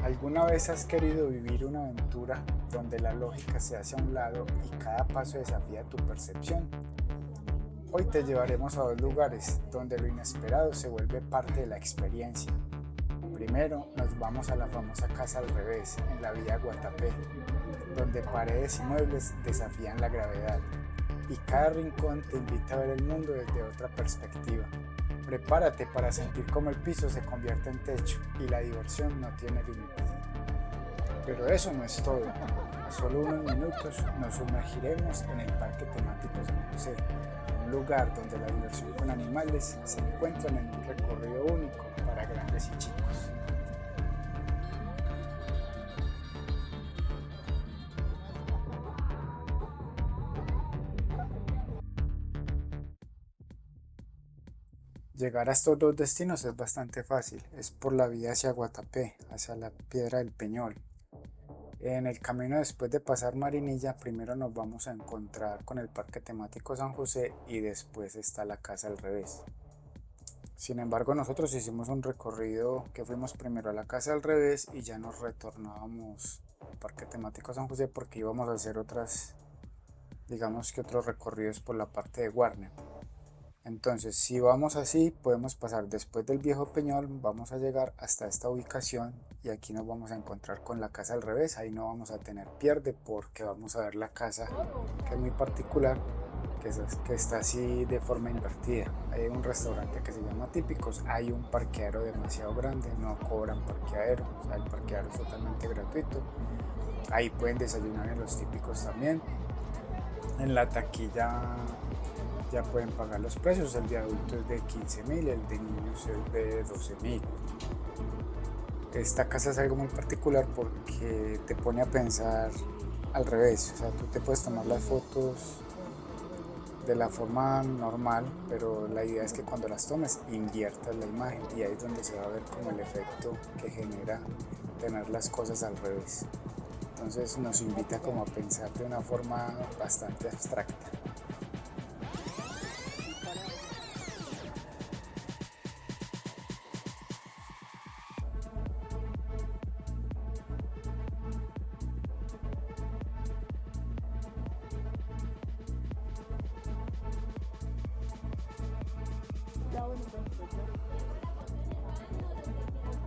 ¿Alguna vez has querido vivir una aventura donde la lógica se hace a un lado y cada paso desafía tu percepción? Hoy te llevaremos a dos lugares donde lo inesperado se vuelve parte de la experiencia. Primero nos vamos a la famosa Casa al Revés, en la vía Guatapé, donde paredes y muebles desafían la gravedad y cada rincón te invita a ver el mundo desde otra perspectiva. Prepárate para sentir cómo el piso se convierte en techo y la diversión no tiene límites. Pero eso no es todo. A solo unos minutos nos sumergiremos en el Parque Temático San José, un lugar donde la diversión con animales se encuentran en un recorrido único para grandes y chicos. Llegar a estos dos destinos es bastante fácil, es por la vía hacia Guatapé, hacia la Piedra del Peñol. En el camino después de pasar Marinilla, primero nos vamos a encontrar con el Parque Temático San José y después está la Casa al Revés. Sin embargo, nosotros hicimos un recorrido que fuimos primero a la Casa al Revés y ya nos retornábamos al Parque Temático San José porque íbamos a hacer digamos que otros recorridos por la parte de Warner. Entonces, si vamos así, podemos pasar después del viejo Peñol, vamos a llegar hasta esta ubicación y aquí nos vamos a encontrar con la Casa al Revés. Ahí no vamos a tener pierde porque vamos a ver la casa, que es muy particular, que está así de forma invertida. Hay un restaurante que se llama Típicos, hay un parqueadero demasiado grande, no cobran parqueadero, o sea, el parqueadero es totalmente gratuito. Ahí pueden desayunar en los Típicos también. En la taquilla ya pueden pagar los precios, el de adultos es de 15.000, el de niños es de 12.000. Esta casa es algo muy particular porque te pone a pensar al revés, o sea, tú te puedes tomar las fotos de la forma normal, pero la idea es que cuando las tomes inviertas la imagen y ahí es donde se va a ver como el efecto que genera tener las cosas al revés. Entonces nos invita como a pensar de una forma bastante abstracta.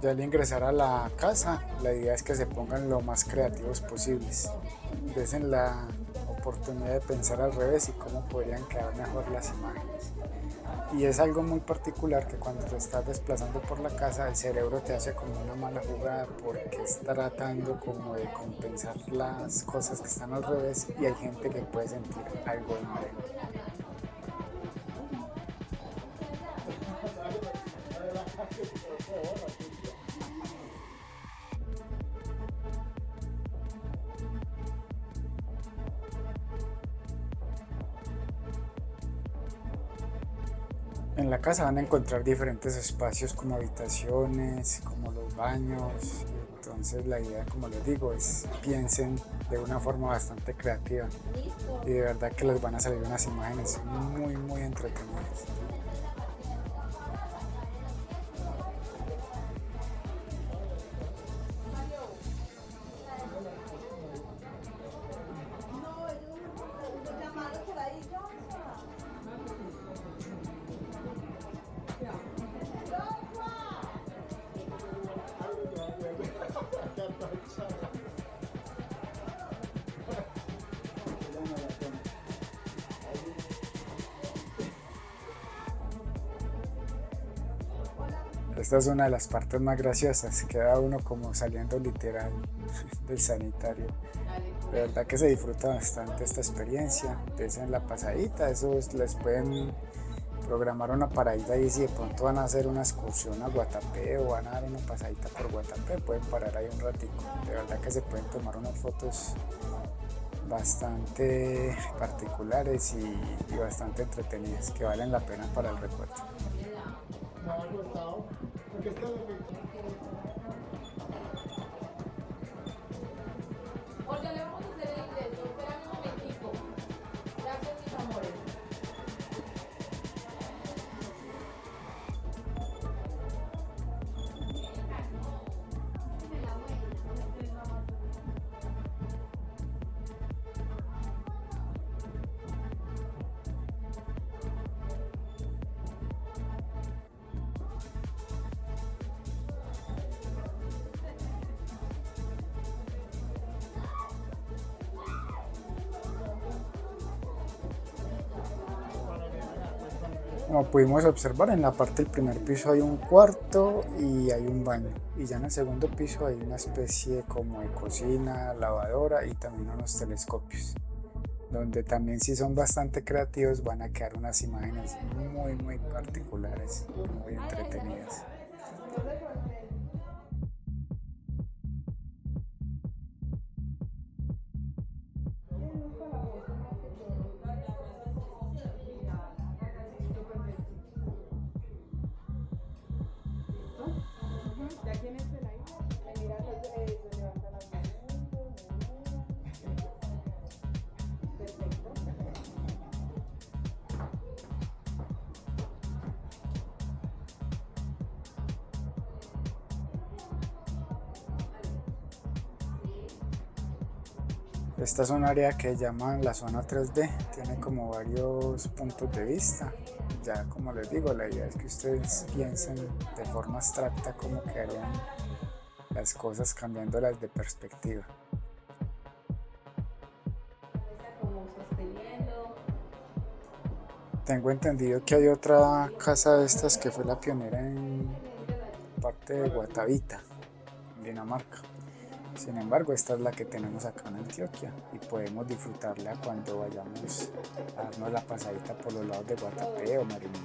Ya al ingresar a la casa, la idea es que se pongan lo más creativos posibles. Desen la oportunidad de pensar al revés y cómo podrían quedar mejor las imágenes. Y es algo muy particular que cuando te estás desplazando por la casa, el cerebro te hace como una mala jugada porque está tratando como de compensar las cosas que están al revés y hay gente que puede sentir algo de mareo. En la casa van a encontrar diferentes espacios como habitaciones, como los baños. Entonces la idea, como les digo, es piensen de una forma bastante creativa y de verdad que les van a salir unas imágenes muy entretenidas. Esta es una de las partes más graciosas, queda uno como saliendo literal del sanitario. De verdad que se disfruta bastante esta experiencia, en la pasadita, eso les pueden programar una paradita y si de pronto van a hacer una excursión a Guatapé o van a dar una pasadita por Guatapé, pueden parar ahí un ratico. De verdad que se pueden tomar unas fotos bastante particulares y bastante entretenidas que valen la pena para el recuerdo. Oye, le vamos a hacer el ingreso. Espérame un momentico. Gracias, mis amores. Como pudimos observar, en la parte del primer piso hay un cuarto y hay un baño, y ya en el segundo piso hay una especie como de cocina, lavadora y también unos telescopios, donde también, si son bastante creativos, van a quedar unas imágenes muy particulares, muy entretenidas. Esta es un área que llaman la zona 3D, tiene como varios puntos de vista. Ya como les digo, la idea es que ustedes piensen de forma abstracta cómo quedarían las cosas cambiándolas de perspectiva. Tengo entendido que hay otra casa de estas que fue la pionera en parte de Guatavita, en Dinamarca. Sin embargo, esta es la que tenemos acá en Antioquia y podemos disfrutarla cuando vayamos a darnos la pasadita por los lados de Guatapé o Marinilla.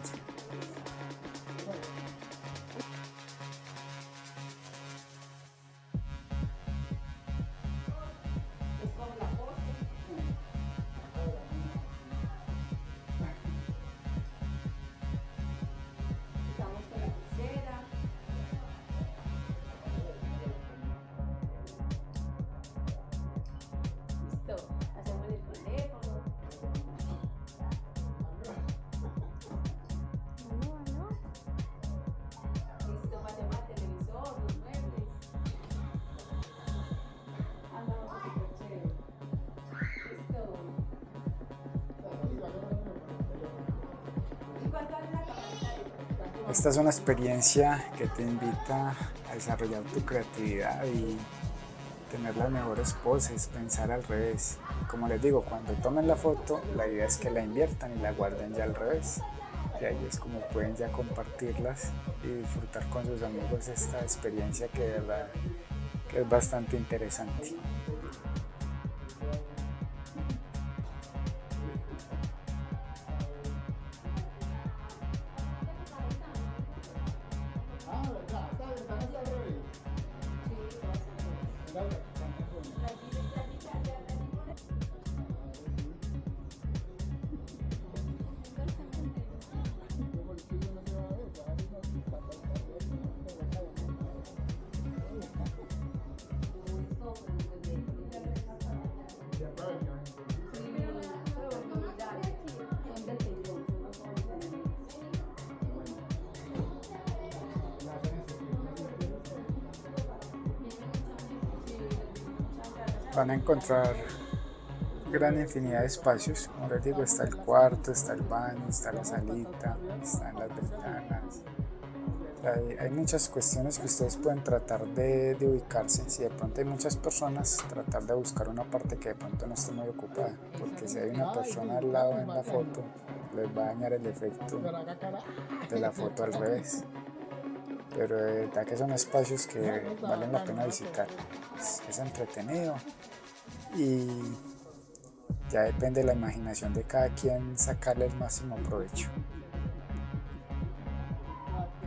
Esta es una experiencia que te invita a desarrollar tu creatividad y tener las mejores poses, pensar al revés. Como les digo, cuando tomen la foto, la idea es que la inviertan y la guarden ya al revés. Y ahí es como pueden ya compartirlas y disfrutar con sus amigos esta experiencia que de verdad que es bastante interesante. Van a encontrar gran infinidad de espacios. Como les digo, está el cuarto, está el baño, está la salita, están las ventanas. Hay muchas cuestiones que ustedes pueden tratar de ubicarse. Si de pronto hay muchas personas, tratar de buscar una parte que de pronto no esté muy ocupada, porque si hay una persona al lado en la foto, les va a dañar el efecto de la foto al revés. Pero de verdad que son espacios que valen la pena visitar. Es entretenido y ya depende de la imaginación de cada quien sacarle el máximo provecho.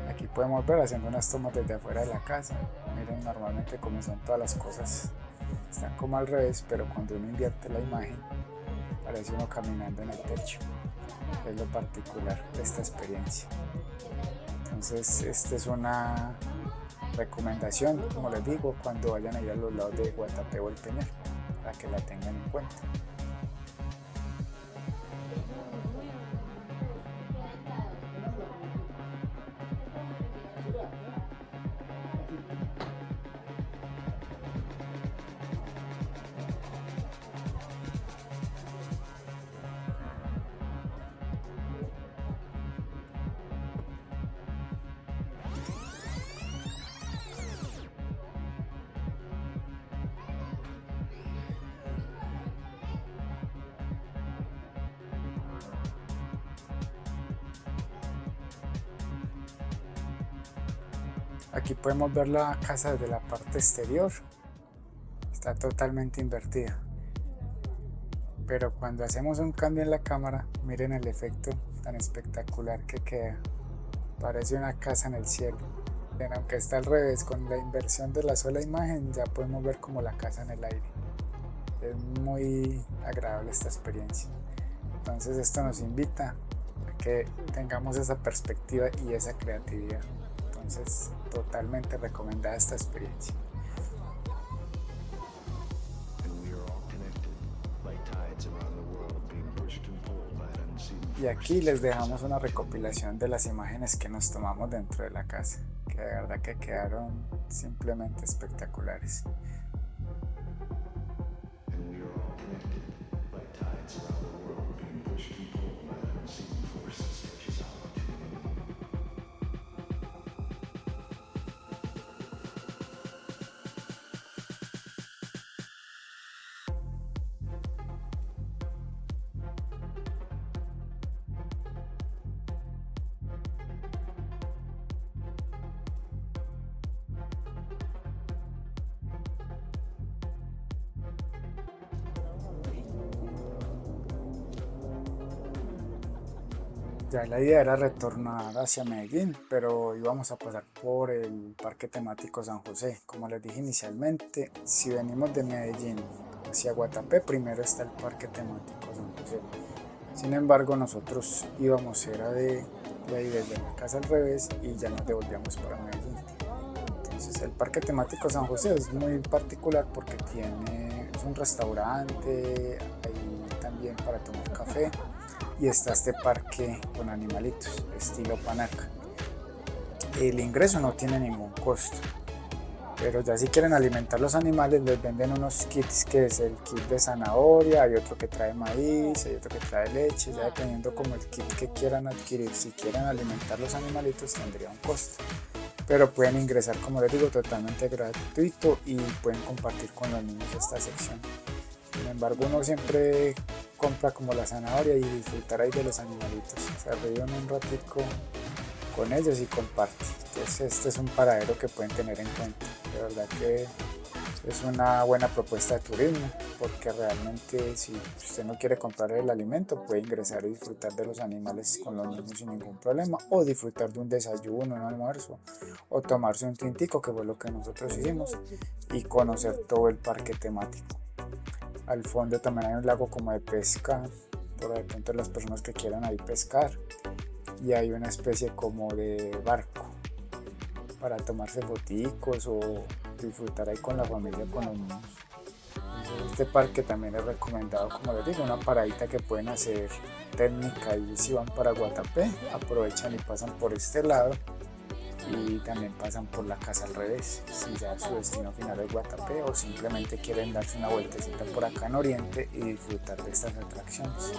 Aquí podemos ver haciendo unas tomas desde afuera de la casa. Miren normalmente cómo son todas las cosas. Están como al revés, pero cuando uno invierte la imagen, parece uno caminando en el techo. Es lo particular de esta experiencia. Entonces, esta es una recomendación, como les digo, cuando vayan a ir a los lados de Guatapé o El Peñol, para que la tengan en cuenta. Aquí podemos ver la casa desde la parte exterior. Está totalmente invertida. Pero cuando hacemos un cambio en la cámara, miren el efecto tan espectacular que queda. Parece una casa en el cielo. Aunque está al revés, con la inversión de la sola imagen ya podemos ver como la casa en el aire. Es muy agradable esta experiencia. Entonces esto nos invita a que tengamos esa perspectiva y esa creatividad. Entonces totalmente recomendada esta experiencia. Y aquí les dejamos una recopilación de las imágenes que nos tomamos dentro de la casa, que de verdad que quedaron simplemente espectaculares. Ya la idea era retornar hacia Medellín, pero íbamos a pasar por el Parque Temático San José. Como les dije inicialmente, si venimos de Medellín hacia Guatapé, primero está el Parque Temático San José. Sin embargo, nosotros íbamos era de ahí desde la casa al revés y ya nos devolvíamos para Medellín. Entonces el Parque Temático San José es muy particular porque es un restaurante, ahí también para tomar café. Y está este parque con animalitos, estilo Panaca. El ingreso no tiene ningún costo, pero ya si quieren alimentar los animales les venden unos kits, que es el kit de zanahoria, hay otro que trae maíz, hay otro que trae leche, ya dependiendo como el kit que quieran adquirir. Si quieren alimentar los animalitos tendría un costo, pero pueden ingresar, como les digo, totalmente gratuito y pueden compartir con los niños esta sección. Sin embargo, uno siempre compra como la zanahoria y disfrutar ahí de los animalitos. Se ríen un ratico con ellos y comparte. Entonces este es un paradero que pueden tener en cuenta. De verdad que es una buena propuesta de turismo, porque realmente si usted no quiere comprar el alimento, puede ingresar y disfrutar de los animales con los niños sin ningún problema, o disfrutar de un desayuno, un almuerzo, o tomarse un tintico, que fue lo que nosotros hicimos, y conocer todo el parque temático. Al fondo también hay un lago como de pesca, por de pronto las personas que quieran ahí pescar, y hay una especie como de barco para tomarse foticos o disfrutar ahí con la familia, con los niños. Este parque también es recomendado, como les digo, una paradita que pueden hacer técnica, y si van para Guatapé aprovechan y pasan por este lado, y también pasan por la casa al revés, si ya su destino final es Guatapé, o simplemente quieren darse una vueltecita por acá en Oriente y disfrutar de estas atracciones.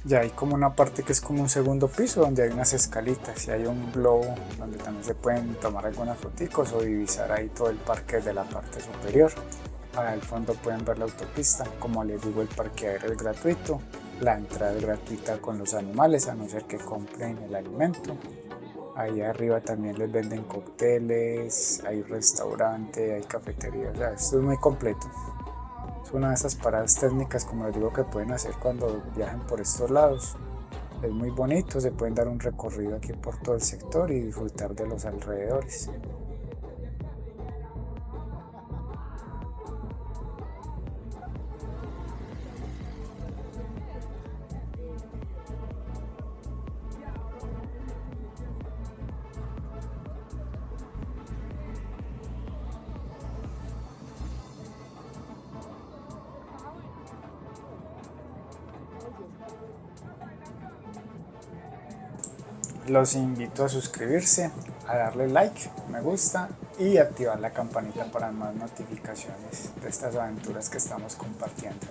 Ya hay como una parte que es como un segundo piso, donde hay unas escalitas y hay un globo donde también se pueden tomar algunas fotos o divisar ahí todo el parque desde la parte superior. Al fondo pueden ver la autopista. Como les digo, el parqueadero es gratuito, la entrada es gratuita con los animales, a no ser que compren el alimento. Ahí arriba también les venden cócteles, hay restaurante, hay cafetería, o sea, esto es muy completo. Es una de esas paradas técnicas, como les digo, que pueden hacer cuando viajen por estos lados. Es muy bonito, se pueden dar un recorrido aquí por todo el sector y disfrutar de los alrededores. Los invito a suscribirse, a darle like, me gusta y activar la campanita para más notificaciones de estas aventuras que estamos compartiendo.